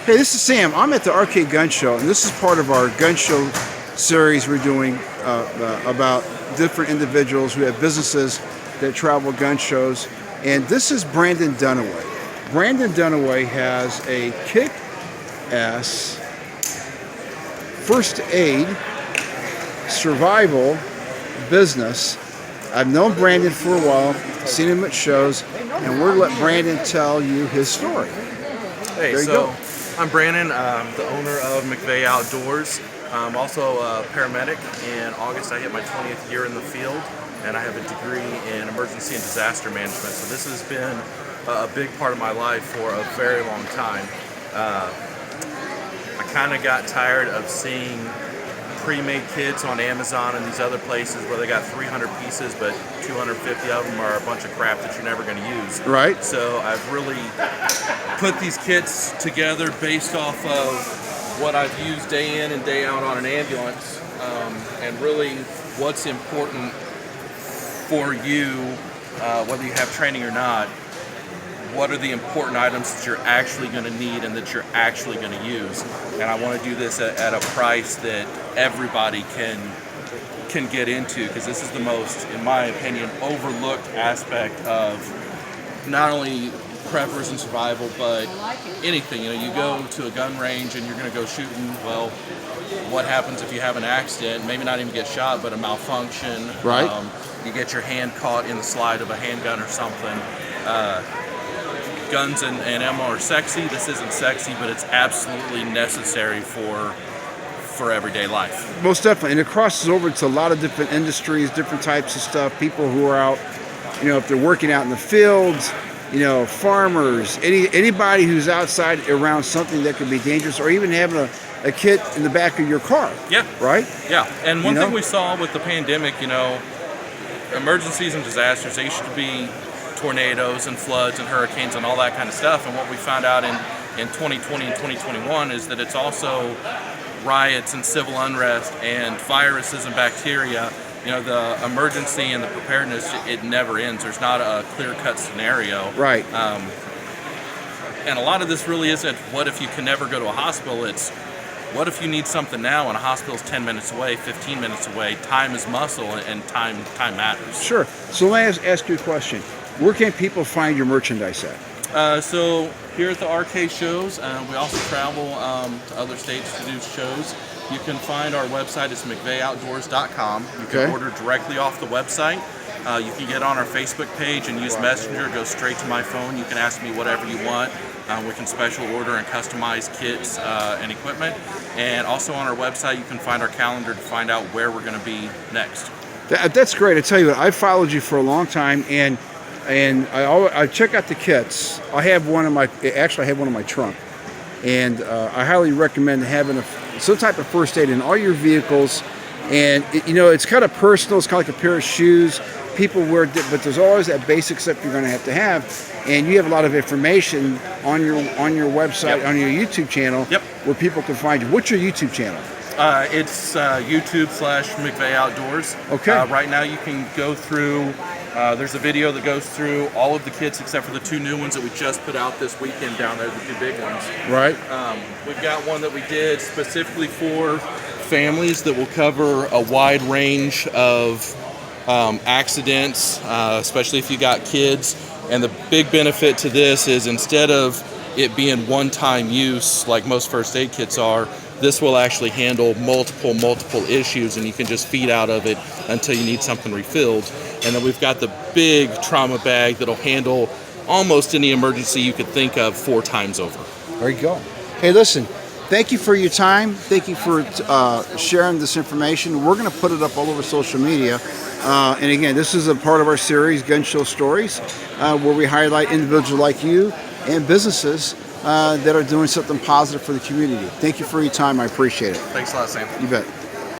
Hey, this is Sam. I'm at the Arcade Gun Show, and this is part of our gun show series we're doing about different individuals who have businesses that travel gun shows. And this is Brandon Dunaway. Brandon Dunaway has a kick-ass first aid survival business. I've known Brandon for a while, seen him at shows, and we're going to let Brandon tell you his story. Hey, there you go. I'm Brandon. I'm the owner of McVey Outdoors. I'm also a paramedic. In August, I hit my 20th year in the field, and I have a degree in emergency and disaster management. So this has been a big part of my life for a very long time. I kind of got tired of seeing pre-made kits on Amazon and these other places where they got 300 pieces, but 250 of them are a bunch of crap that you're never going to use. Right. So I've really put these kits together based off of what I've used day in and day out on an ambulance, and really what's important for you, whether you have training or not. What are the important items that you're actually going to need and that you're actually going to use? And I want to do this at a price that everybody can get into, because this is the most, in my opinion, overlooked aspect of not only preppers and survival, but anything. You know, you go to a gun range and you're going to go shooting. Well, what happens if you have an accident? Maybe not even get shot, but a malfunction. Right. You get your hand caught in the slide of a handgun or something. Guns and ammo are sexy. This isn't sexy, but it's absolutely necessary for everyday life. Most definitely, and it crosses over to a lot of different industries, different types of stuff. People who are out, you know, if they're working out in the fields, you know, farmers, anybody who's outside around something that could be dangerous, or even having a kit in the back of your car. Yeah. Right? Yeah. And one thing we saw with the pandemic, you know, emergencies and disasters, they used to be tornadoes and floods and hurricanes and all that kind of stuff. And what we found out in 2020 and 2021 is that it's also riots and civil unrest and viruses and bacteria. You know, the emergency and the preparedness, it never ends. There's not a clear-cut scenario. Right. And a lot of this really isn't what if you can never go to a hospital. It's what if you need something now and a hospital's 10 minutes away, 15 minutes away. Time is muscle, and time matters. Sure. So let me ask you a question. Where can people find your merchandise at? So here at the arcade shows, we also travel to other states to do shows. You can find our website, it's McVeyOutdoors.com. You can order directly off the website. You can get on our Facebook page and use Messenger, go straight to my phone. You can ask me whatever you want. We can special order and customize kits and equipment. And also on our website, you can find our calendar to find out where we're going to be next. That's great. I tell you what, I followed you for a long time, and I check out the kits. I have one in my trunk, and I highly recommend having some type of first aid in all your vehicles. And it's kind of personal. It's kind of like a pair of shoes. People wear, but there's always that basic stuff you're going to have. And you have a lot of information on your website, on your YouTube channel, where people can find you. What's your YouTube channel? It's YouTube/McVey Outdoors. Okay. Right now you can go through, there's a video that goes through all of the kits except for the 2 new ones that we just put out this weekend down there, the 2 big ones. Right. We've got one that we did specifically for families that will cover a wide range of accidents, especially if you got kids. And the big benefit to this is instead of it being one-time use like most first aid kits are, this will actually handle multiple issues, and you can just feed out of it until you need something refilled. And then we've got the big trauma bag that'll handle almost any emergency you could think of 4 times over. There you go. Hey, listen, thank you for your time. Thank you for sharing this information. We're going to put it up all over social media. And again, this is a part of our series, Gun Show Stories, where we highlight individuals like you and businesses that are doing something positive for the community. Thank you for your time. I appreciate it. Thanks a lot, Sam. You bet.